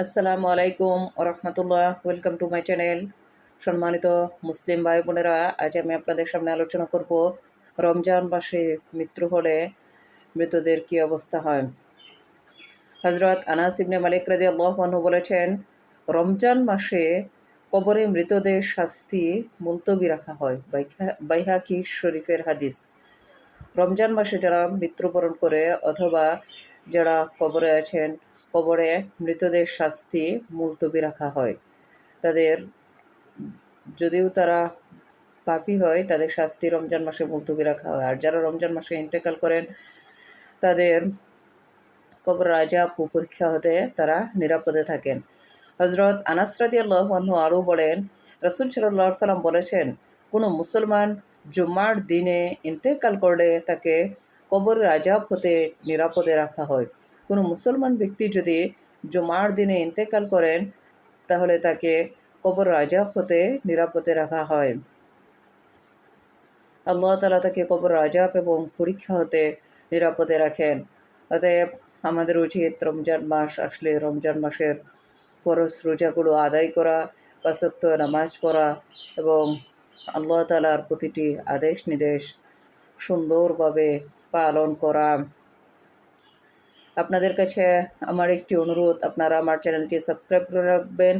আসসালামু আলাইকুম রহমতুল্লাহ। Welcome to my channel. সম্মানিত মুসলিম ভাই বোনেরা, আজ আমি আপনাদের সামনে আলোচনা করব রমজান মাসে মৃত্যু হলে মৃতদের কি অবস্থা হয়। হজরত আনাস ইবনে মালিক রাদিয়াল্লাহু আনহু বলেছেন, রমজান মাসে কবরে মৃতদের শাস্তি মুলতবি রাখা হয়। বাইহাকি শরীফের হাদিস। রমজান মাসে যারা মৃত্যুবরণ করে অথবা যারা কবরে আছেন, কবরে মৃতদের শাস্তি মুলতবি রাখা হয়। তাদের যদিও তারা পাপী হয়, তাদের শাস্তি রমজান মাসে মুলতবি রাখা হয়। আর যারা রমজান মাসে ইন্তেকাল করেন, তাদের কবর আযাব ও পরীক্ষা হতে তারা নিরাপদে থাকেন। হজরত আনাস রাদিয়াল্লাহু আনহু আরও বলেন, রাসূল সাল্লাল্লাহু আলাইহি সাল্লাম বলেছেন, কোনো মুসলমান জুমার দিনে ইন্তেকাল করলে তাকে কবরের আযাব হতে নিরাপদে রাখা হয়। কোনো মুসলমান ব্যক্তি যদি জুমার দিনে ইন্তেকাল করেন, তাহলে তাকে কবরের আযাব হতে নিরাপদে রাখা হয়। আল্লাহ তাআলা তাকে কবরের আযাব এবং পরীক্ষা হতে নিরাপদে রাখেন। অতএব আমাদের উচিত রমজান মাস আসলে রমজান মাসের ফরজ রোজাগুলো আদায় করা, ৫ ওয়াক্ত নামাজ পড়া এবং আল্লাহ তাআলার প্রতিটি আদেশ নির্দেশ সুন্দরভাবে পালন করা। আপনাদের কাছে আমার একটি অনুরোধ, আপনারা আমার চ্যানেলটি সাবস্ক্রাইব করে রাখবেন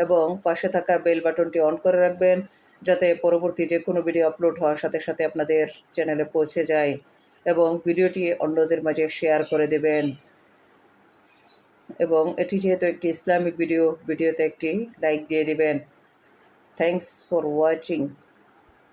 এবং পাশে থাকা বেল বাটনটি অন করে রাখবেন, যাতে পরবর্তী যে কোনো ভিডিও আপলোড হওয়ার সাথে সাথে আপনাদের চ্যানেলে পৌঁছে যায়, এবং ভিডিওটি অন্যদের মাঝে শেয়ার করে দেবেন। এবং এটি যেহেতু একটি ইসলামিক ভিডিওতে একটি লাইক দিয়ে দিবেন। Thanks for watching.